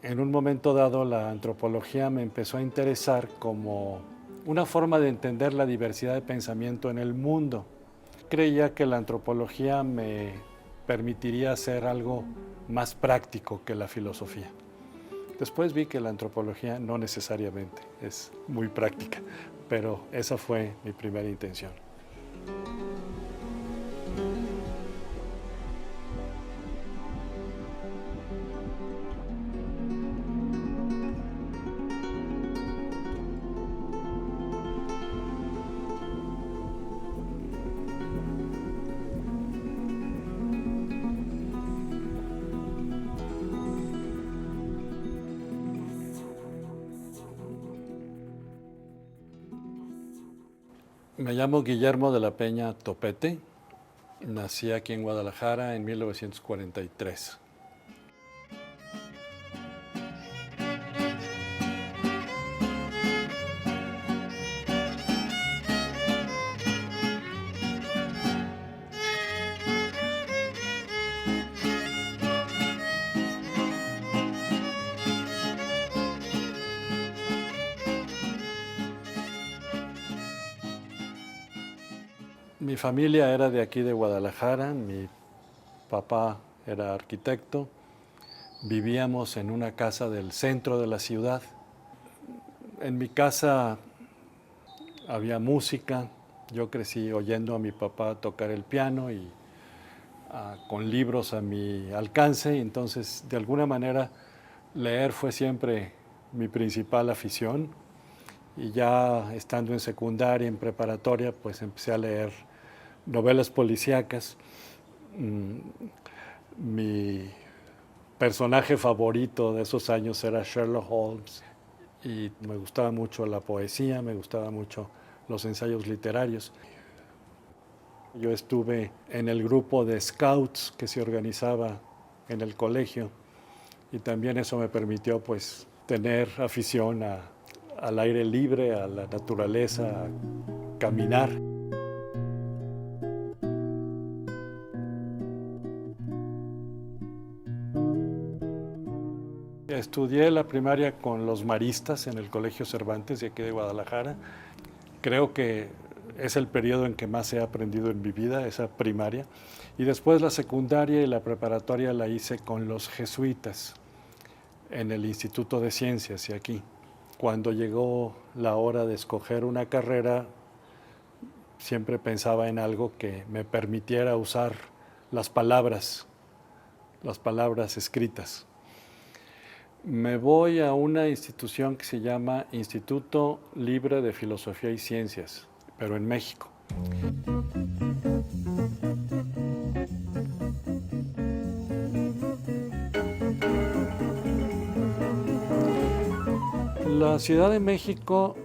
En un momento dado, la antropología me empezó a interesar como una forma de entender la diversidad de pensamiento en el mundo. Creía que la antropología me permitiría hacer algo más práctico que la filosofía. Después vi que la antropología no necesariamente es muy práctica, pero esa fue mi primera intención. Me llamo Guillermo de la Peña Topete. Nací aquí en Guadalajara en 1943. Mi familia era de aquí de Guadalajara, mi papá era arquitecto, vivíamos en una casa del centro de la ciudad. En mi casa había música, yo crecí oyendo a mi papá tocar el piano y con libros a mi alcance, y entonces de alguna manera leer fue siempre mi principal afición, y ya estando en secundaria, en preparatoria, pues empecé a leer novelas policíacas. Mi personaje favorito de esos años era Sherlock Holmes, y me gustaba mucho la poesía, me gustaba mucho los ensayos literarios. Yo estuve en el grupo de scouts que se organizaba en el colegio, y también eso me permitió pues tener afición al aire libre, a la naturaleza, a caminar. Estudié la primaria con los maristas en el Colegio Cervantes de aquí de Guadalajara. Creo que es el periodo en que más he aprendido en mi vida, esa primaria. Y después la secundaria y la preparatoria la hice con los jesuitas en el Instituto de Ciencias y aquí. Cuando llegó la hora de escoger una carrera, siempre pensaba en algo que me permitiera usar las palabras escritas. Me voy a una institución que se llama Instituto Libre de Filosofía y Ciencias, pero en México. La Ciudad de México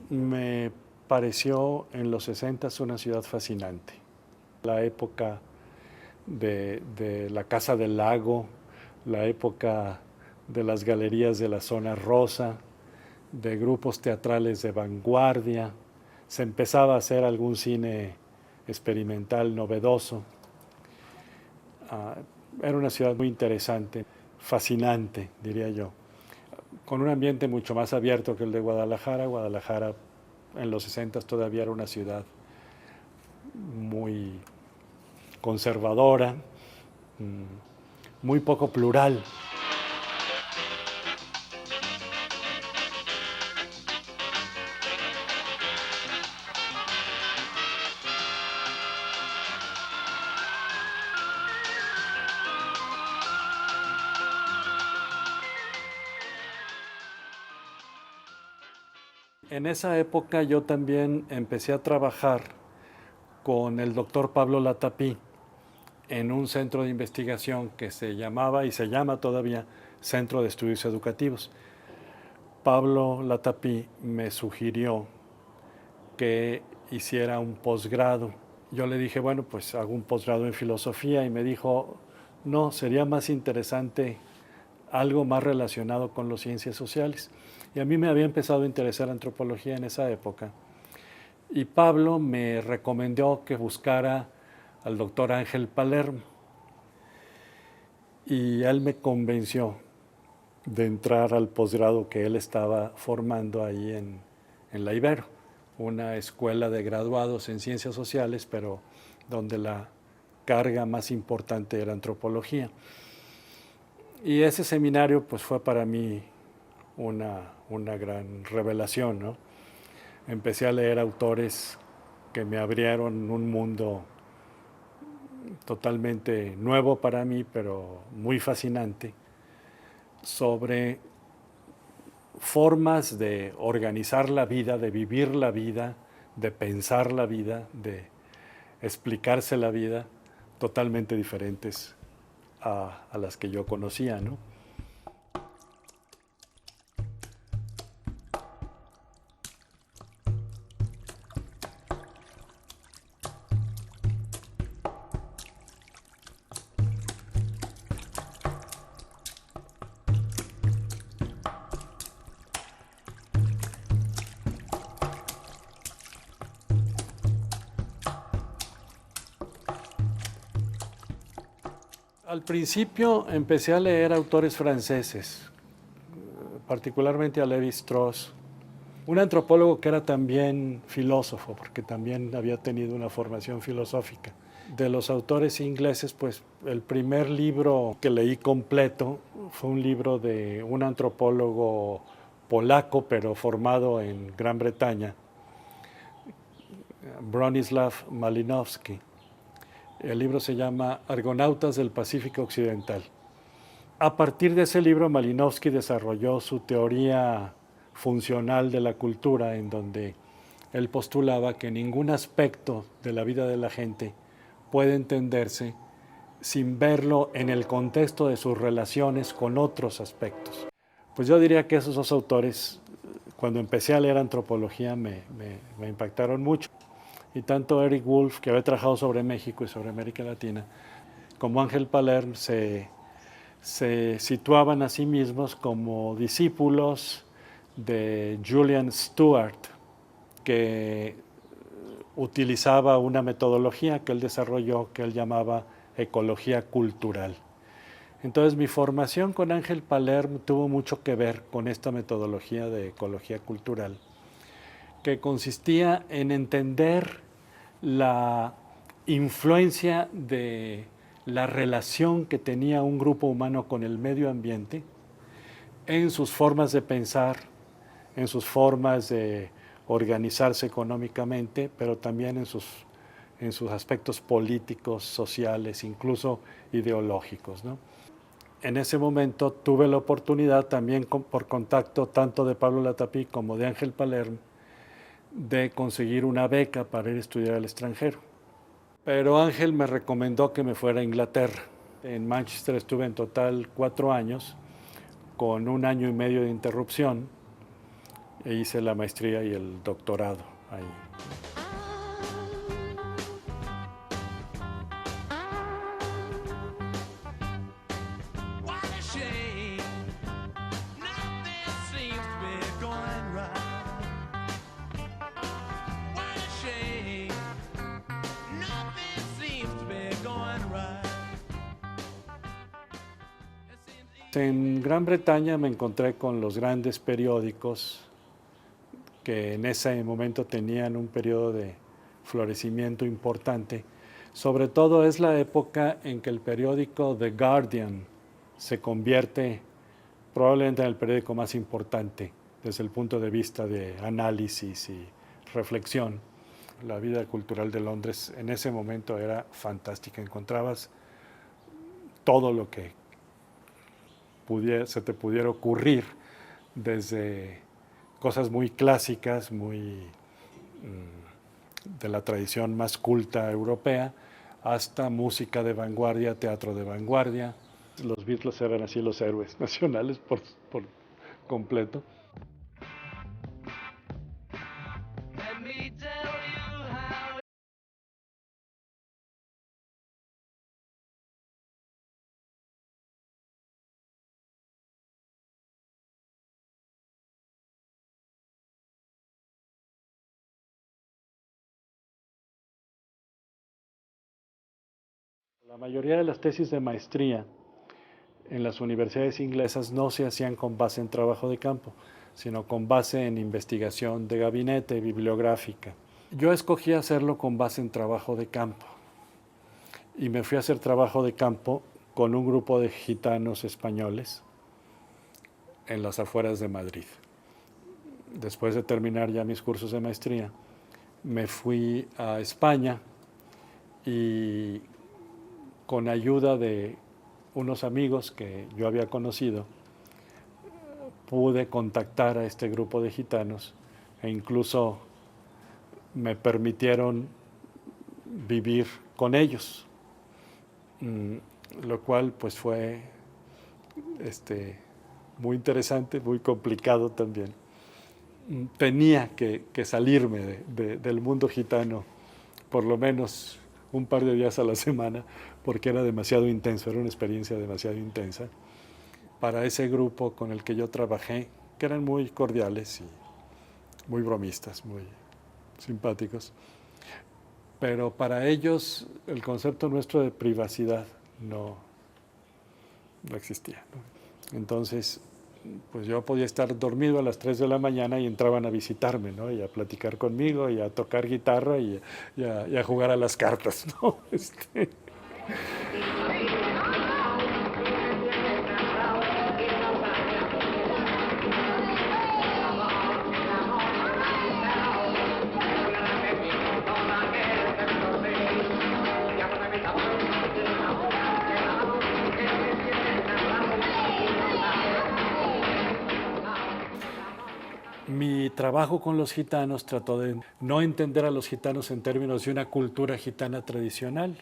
me pareció en los 60 una ciudad fascinante. La época de la Casa del Lago, la época de las galerías de la zona rosa, de grupos teatrales de vanguardia, se empezaba a hacer algún cine experimental novedoso. Era una ciudad muy interesante, fascinante, diría yo, con un ambiente mucho más abierto que el de Guadalajara. Guadalajara en los 60 todavía era una ciudad muy conservadora, muy poco plural. En esa época yo también empecé a trabajar con el doctor Pablo Latapí en un centro de investigación que se llamaba y se llama todavía Centro de Estudios Educativos. Pablo Latapí me sugirió que hiciera un posgrado. Yo le dije, bueno, pues hago un posgrado en filosofía, y me dijo, no, sería más interesante algo más relacionado con las ciencias sociales. Y a mí me había empezado a interesar antropología en esa época. Y Pablo me recomendó que buscara al doctor Ángel Palermo. Y él me convenció de entrar al posgrado que él estaba formando ahí en la Ibero, una escuela de graduados en ciencias sociales, pero donde la carga más importante era antropología. Y ese seminario pues fue para mí una gran revelación, ¿no? Empecé a leer autores que me abrieron un mundo totalmente nuevo para mí, pero muy fascinante, sobre formas de organizar la vida, de vivir la vida, de pensar la vida, de explicarse la vida, totalmente diferentes a las que yo conocía, ¿no? Al principio empecé a leer autores franceses, particularmente a Levi Strauss, un antropólogo que era también filósofo, porque también había tenido una formación filosófica. De los autores ingleses, pues el primer libro que leí completo fue un libro de un antropólogo polaco, pero formado en Gran Bretaña, Bronislaw Malinowski. El libro se llama Argonautas del Pacífico Occidental. A partir de ese libro, Malinowski desarrolló su teoría funcional de la cultura, en donde él postulaba que ningún aspecto de la vida de la gente puede entenderse sin verlo en el contexto de sus relaciones con otros aspectos. Pues yo diría que esos dos autores, cuando empecé a leer antropología, me impactaron mucho. Y tanto Eric Wolf, que había trabajado sobre México y sobre América Latina, como Ángel Palerm se situaban a sí mismos como discípulos de Julian Stewart, que utilizaba una metodología que él desarrolló que él llamaba ecología cultural. Entonces mi formación con Ángel Palerm tuvo mucho que ver con esta metodología de ecología cultural, que consistía en entender la influencia de la relación que tenía un grupo humano con el medio ambiente en sus formas de pensar, en sus formas de organizarse económicamente, pero también en sus aspectos políticos, sociales, incluso ideológicos, ¿no? En ese momento tuve la oportunidad también por contacto tanto de Pablo Latapí como de Ángel Palerm de conseguir una beca para ir a estudiar al extranjero. Pero Ángel me recomendó que me fuera a Inglaterra. En Manchester estuve en total 4 años, con un año y medio de interrupción, e hice la maestría y el doctorado ahí. En Gran Bretaña me encontré con los grandes periódicos que en ese momento tenían un periodo de florecimiento importante. Sobre todo es la época en que el periódico The Guardian se convierte probablemente en el periódico más importante desde el punto de vista de análisis y reflexión. La vida cultural de Londres en ese momento era fantástica. Encontrabas todo lo que se te pudiera ocurrir, desde cosas muy clásicas, muy de la tradición más culta europea, hasta música de vanguardia, teatro de vanguardia. Los Beatles eran así los héroes nacionales por completo. La mayoría de las tesis de maestría en las universidades inglesas no se hacían con base en trabajo de campo, sino con base en investigación de gabinete, bibliográfica. Yo escogí hacerlo con base en trabajo de campo y me fui a hacer trabajo de campo con un grupo de gitanos españoles en las afueras de Madrid. Después de terminar ya mis cursos de maestría, me fui a España y con ayuda de unos amigos que yo había conocido, pude contactar a este grupo de gitanos e incluso me permitieron vivir con ellos, lo cual pues fue muy interesante, muy complicado también. Tenía que salirme del mundo gitano por lo menos un par de días a la semana porque era demasiado intenso, era una experiencia demasiado intensa para ese grupo con el que yo trabajé, que eran muy cordiales y muy bromistas, muy simpáticos. Pero para ellos el concepto nuestro de privacidad no existía, ¿no? Entonces, pues yo podía estar dormido a las 3 de la mañana y entraban a visitarme, ¿no? Y a platicar conmigo, y a tocar guitarra, y a jugar a las cartas, ¿no? Mi trabajo con los gitanos trató de no entender a los gitanos en términos de una cultura gitana tradicional,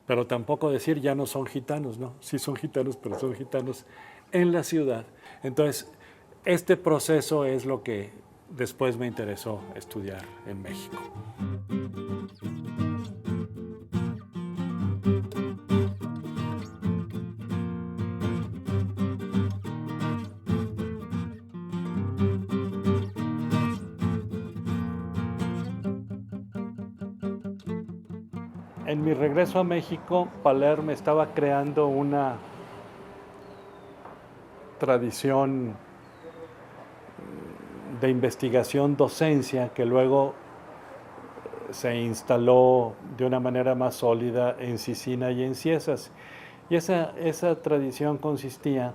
pero tampoco decir ya no son gitanos, ¿no? Sí son gitanos, pero son gitanos en la ciudad. Entonces, este proceso es lo que después me interesó estudiar en México. En mi regreso a México, Palermo estaba creando una tradición de investigación docencia que luego se instaló de una manera más sólida en Sicina y en Ciesas. Y esa tradición consistía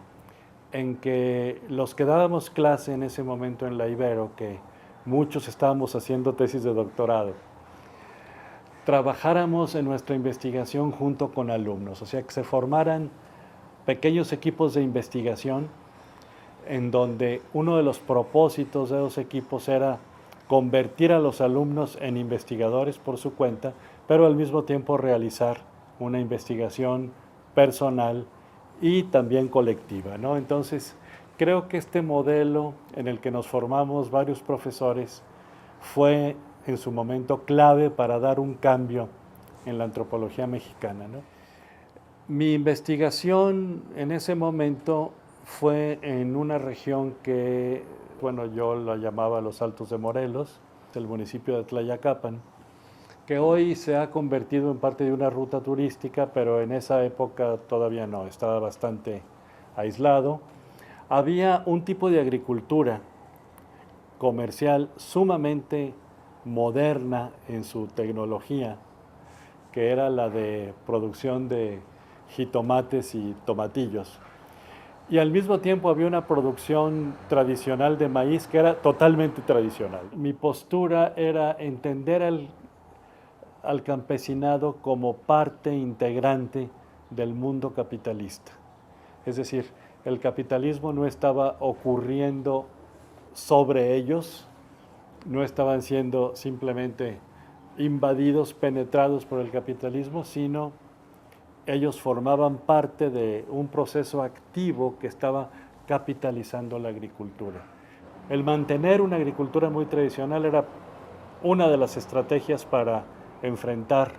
en que los que dábamos clase en ese momento en la Ibero, que muchos estábamos haciendo tesis de doctorado, trabajáramos en nuestra investigación junto con alumnos, o sea, que se formaran pequeños equipos de investigación en donde uno de los propósitos de los equipos era convertir a los alumnos en investigadores por su cuenta, pero al mismo tiempo realizar una investigación personal y también colectiva, ¿no? Entonces, creo que este modelo en el que nos formamos varios profesores fue en su momento clave para dar un cambio en la antropología mexicana, ¿no? Mi investigación en ese momento fue en una región que, bueno, yo la llamaba los Altos de Morelos, el municipio de Tlayacapan, que hoy se ha convertido en parte de una ruta turística, pero en esa época todavía no, estaba bastante aislado. Había un tipo de agricultura comercial sumamente moderna en su tecnología, que era la de producción de jitomates y tomatillos. Y al mismo tiempo había una producción tradicional de maíz que era totalmente tradicional. Mi postura era entender al campesinado como parte integrante del mundo capitalista. Es decir, el capitalismo no estaba ocurriendo sobre ellos, no estaban siendo simplemente invadidos, penetrados por el capitalismo, sino ellos formaban parte de un proceso activo que estaba capitalizando la agricultura. El mantener una agricultura muy tradicional era una de las estrategias para enfrentar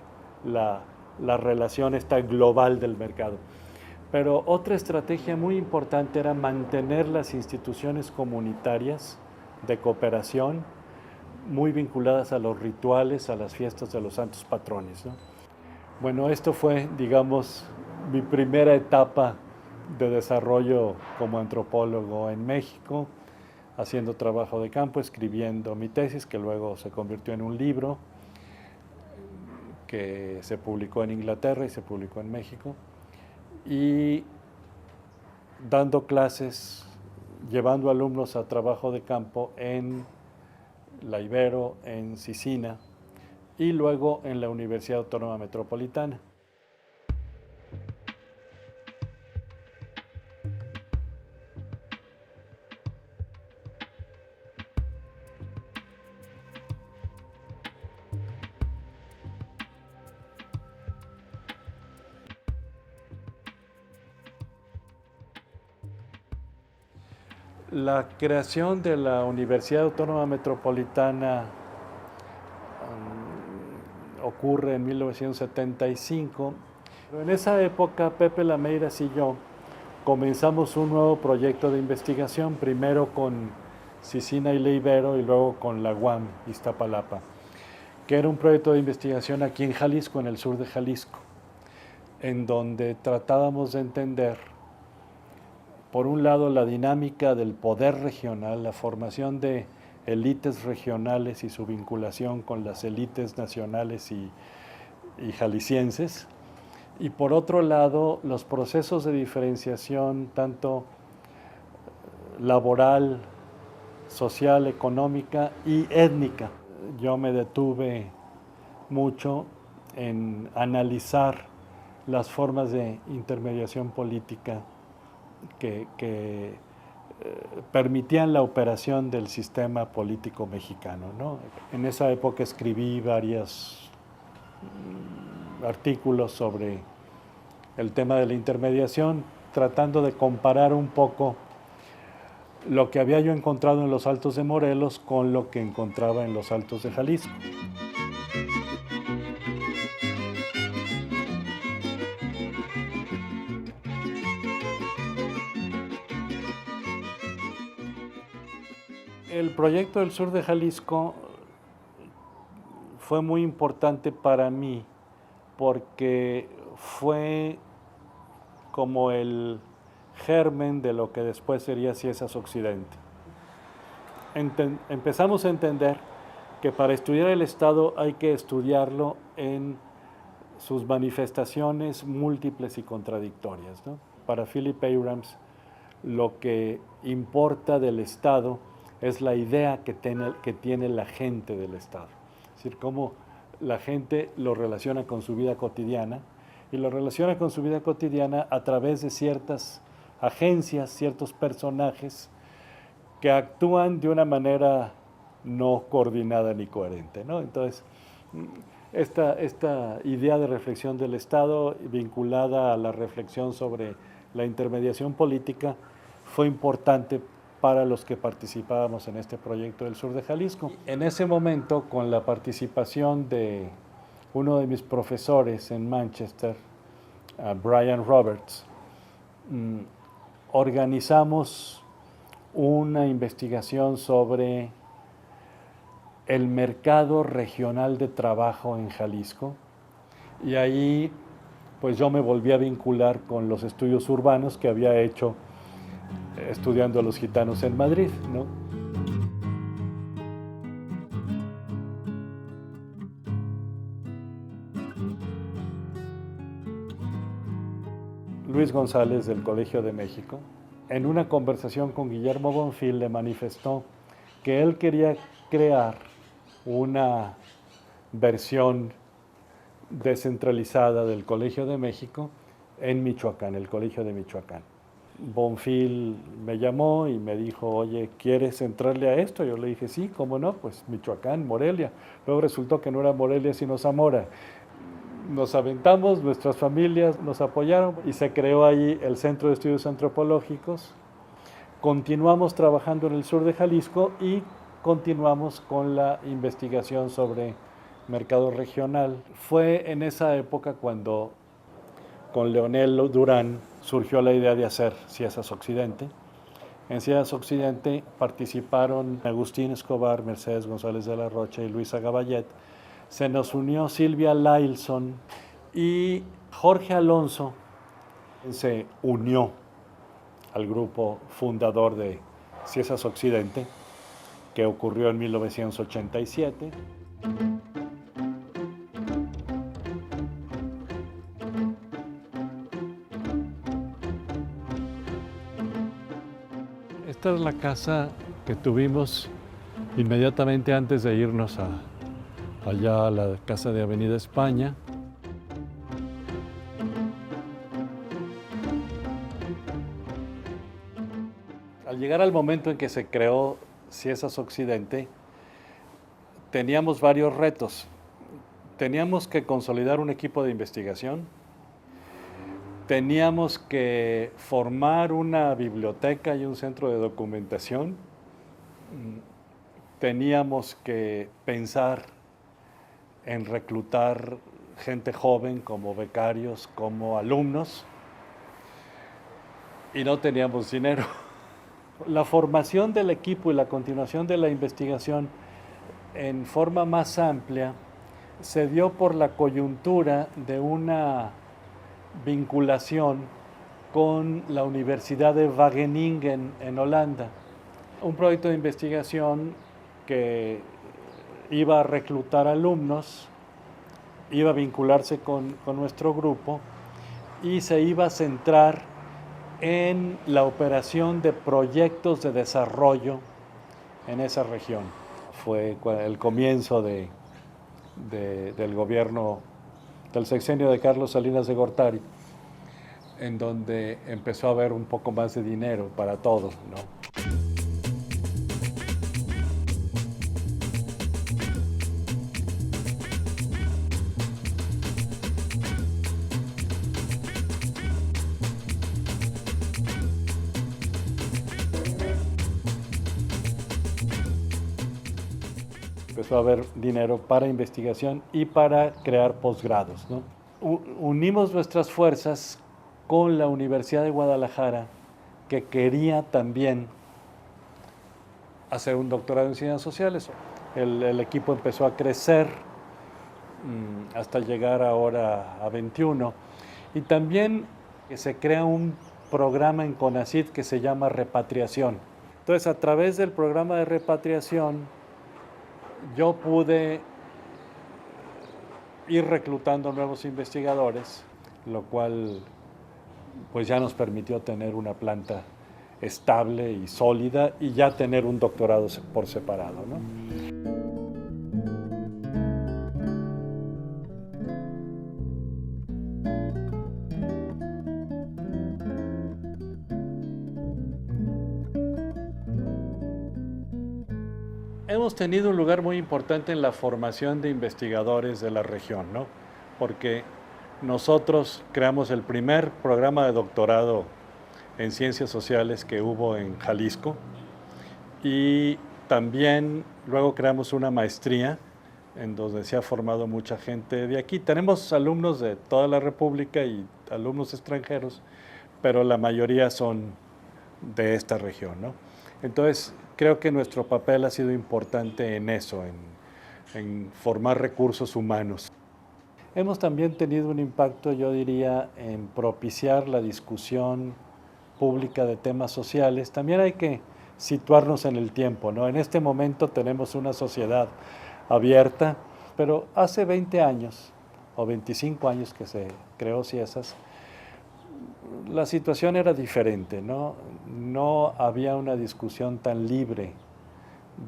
la relación esta global del mercado. Pero otra estrategia muy importante era mantener las instituciones comunitarias de cooperación muy vinculadas a los rituales, a las fiestas de los santos patrones, ¿no? Bueno, esto fue, digamos, mi primera etapa de desarrollo como antropólogo en México, haciendo trabajo de campo, escribiendo mi tesis, que luego se convirtió en un libro que se publicó en Inglaterra y se publicó en México, y dando clases, llevando alumnos a trabajo de campo en la Ibero, en Sicina, y luego en la Universidad Autónoma Metropolitana. La creación de la Universidad Autónoma Metropolitana ocurre en 1975. Pero en esa época, Pepe Lameiras y yo comenzamos un nuevo proyecto de investigación, primero con Sicina y la Ibero y luego con la UAM, Iztapalapa, que era un proyecto de investigación aquí en Jalisco, en el sur de Jalisco, en donde tratábamos de entender, por un lado, la dinámica del poder regional, la formación de élites regionales y su vinculación con las élites nacionales y jaliscienses, y por otro lado, los procesos de diferenciación tanto laboral, social, económica y étnica. Yo me detuve mucho en analizar las formas de intermediación política que permitían la operación del sistema político mexicano, ¿no? En esa época escribí varios artículos sobre el tema de la intermediación, tratando de comparar un poco lo que había yo encontrado en los Altos de Morelos con lo que encontraba en los Altos de Jalisco. El proyecto del sur de Jalisco fue muy importante para mí porque fue como el germen de lo que después sería Ciesas Occidente. Empezamos a entender que para estudiar el Estado hay que estudiarlo en sus manifestaciones múltiples y contradictorias, ¿no? Para Philip Abrams, lo que importa del Estado es la idea que tiene la gente del Estado. Es decir, cómo la gente lo relaciona con su vida cotidiana, y lo relaciona con su vida cotidiana a través de ciertas agencias, ciertos personajes que actúan de una manera no coordinada ni coherente, ¿no? Entonces, esta idea de reflexión del Estado vinculada a la reflexión sobre la intermediación política fue importante para los que participábamos en este proyecto del sur de Jalisco. En ese momento, con la participación de uno de mis profesores en Manchester, Brian Roberts, organizamos una investigación sobre el mercado regional de trabajo en Jalisco, y ahí pues yo me volví a vincular con los estudios urbanos que había hecho estudiando a los gitanos en Madrid, ¿no? Luis González del Colegio de México, en una conversación con Guillermo Bonfil, le manifestó que él quería crear una versión descentralizada del Colegio de México en Michoacán, el Colegio de Michoacán. Bonfil me llamó y me dijo, oye, ¿quieres entrarle a esto? Yo le dije, sí, ¿cómo no? Pues Michoacán, Morelia. Luego resultó que no era Morelia, sino Zamora. Nos aventamos, nuestras familias nos apoyaron y se creó ahí el Centro de Estudios Antropológicos. Continuamos trabajando en el sur de Jalisco y continuamos con la investigación sobre mercado regional. Fue en esa época cuando con Leonel Durán surgió la idea de hacer Ciesas Occidente. En Ciesas Occidente participaron Agustín Escobar, Mercedes González de la Rocha y Luisa Gaballet. Se nos unió Silvia Lailson y Jorge Alonso se unió al grupo fundador de Ciesas Occidente, que ocurrió en 1987. Esta es la casa que tuvimos inmediatamente antes de irnos allá a la casa de Avenida España. Al llegar al momento en que se creó Ciesas Occidente, teníamos varios retos. Teníamos que consolidar un equipo de investigación, teníamos que formar una biblioteca y un centro de documentación, teníamos que pensar en reclutar gente joven como becarios, como alumnos, y no teníamos dinero. La formación del equipo y la continuación de la investigación en forma más amplia se dio por la coyuntura de una vinculación con la Universidad de Wageningen en Holanda. Un proyecto de investigación que iba a reclutar alumnos, iba a vincularse con nuestro grupo y se iba a centrar en la operación de proyectos de desarrollo en esa región. Fue el comienzo del gobierno del sexenio de Carlos Salinas de Gortari, en donde empezó a haber un poco más de dinero para todos, ¿no? Empezó a haber dinero para investigación y para crear posgrados, ¿no? Unimos nuestras fuerzas con la Universidad de Guadalajara, que quería también hacer un doctorado en ciencias sociales. El equipo empezó a crecer hasta llegar ahora a 21. Y también se crea un programa en CONACYT que se llama Repatriación. Entonces, a través del programa de repatriación, yo pude ir reclutando nuevos investigadores, lo cual pues ya nos permitió tener una planta estable y sólida y ya tener un doctorado por separado, ¿no? Hemos tenido un lugar muy importante en la formación de investigadores de la región, ¿no? Porque nosotros creamos el primer programa de doctorado en ciencias sociales que hubo en Jalisco y también luego creamos una maestría en donde se ha formado mucha gente de aquí. Tenemos alumnos de toda la República y alumnos extranjeros, pero la mayoría son de esta región, ¿no? Entonces, creo que nuestro papel ha sido importante en eso, en formar recursos humanos. Hemos también tenido un impacto, yo diría, en propiciar la discusión pública de temas sociales. También hay que situarnos en el tiempo, ¿no? En este momento tenemos una sociedad abierta, pero hace 20 años o 25 años que se creó Ciesas, la situación era diferente, ¿no? No había una discusión tan libre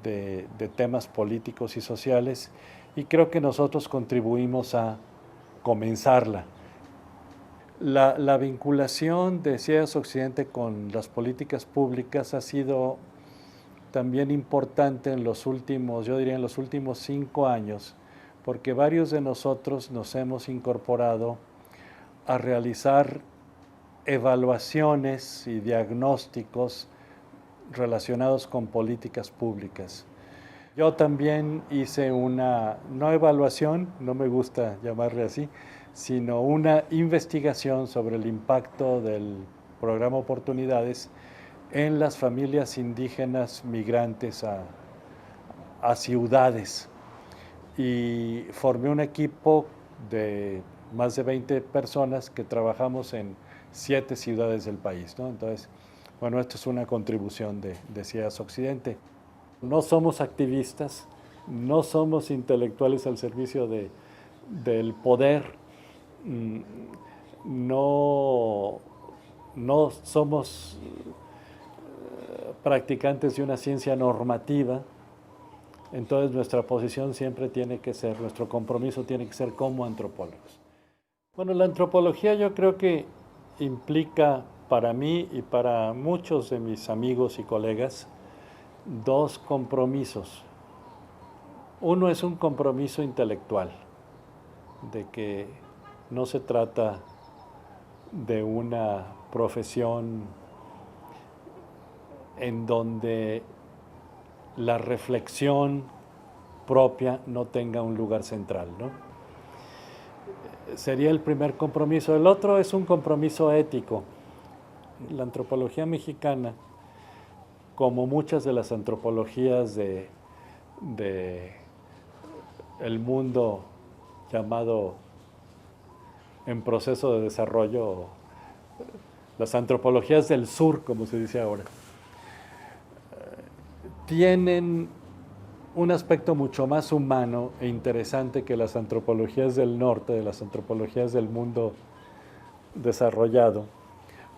de temas políticos y sociales y creo que nosotros contribuimos a comenzarla. La vinculación de Ciesas Occidente con las políticas públicas ha sido también importante en los últimos, yo diría en los últimos 5 años, porque varios de nosotros nos hemos incorporado a realizar evaluaciones y diagnósticos relacionados con políticas públicas. Yo también hice una, no evaluación, no me gusta llamarle así, sino una investigación sobre el impacto del programa Oportunidades en las familias indígenas migrantes a ciudades. Y formé un equipo de más de 20 personas que trabajamos en 7 ciudades del país, ¿no? Entonces, Bueno, esto es una contribución de CIEAS Occidente. No somos activistas, no somos intelectuales al servicio del poder, no, no somos practicantes de una ciencia normativa. Entonces nuestra posición siempre tiene que ser, nuestro compromiso tiene que ser como antropólogos. Bueno, la antropología yo creo que implica para mí y para muchos de mis amigos y colegas dos compromisos. Uno es un compromiso intelectual, de que no se trata de una profesión en donde la reflexión propia no tenga un lugar central, ¿no? Sería el primer compromiso. El otro es un compromiso ético. La antropología mexicana, como muchas de las antropologías de el mundo llamado en proceso de desarrollo, las antropologías del sur, como se dice ahora, tienen un aspecto mucho más humano e interesante que las antropologías del norte, de las antropologías del mundo desarrollado,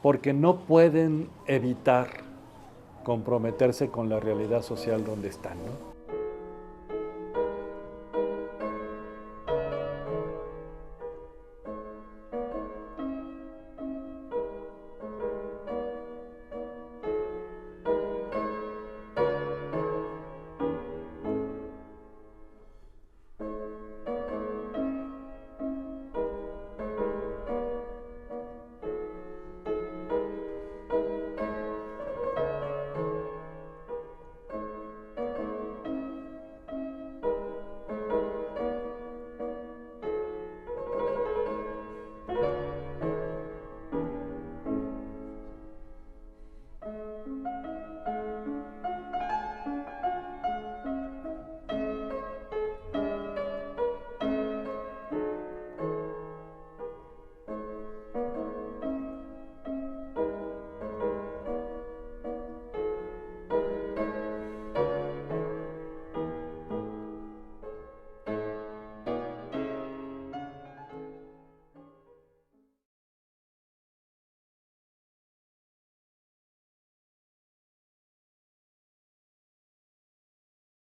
porque no pueden evitar comprometerse con la realidad social donde están, ¿no?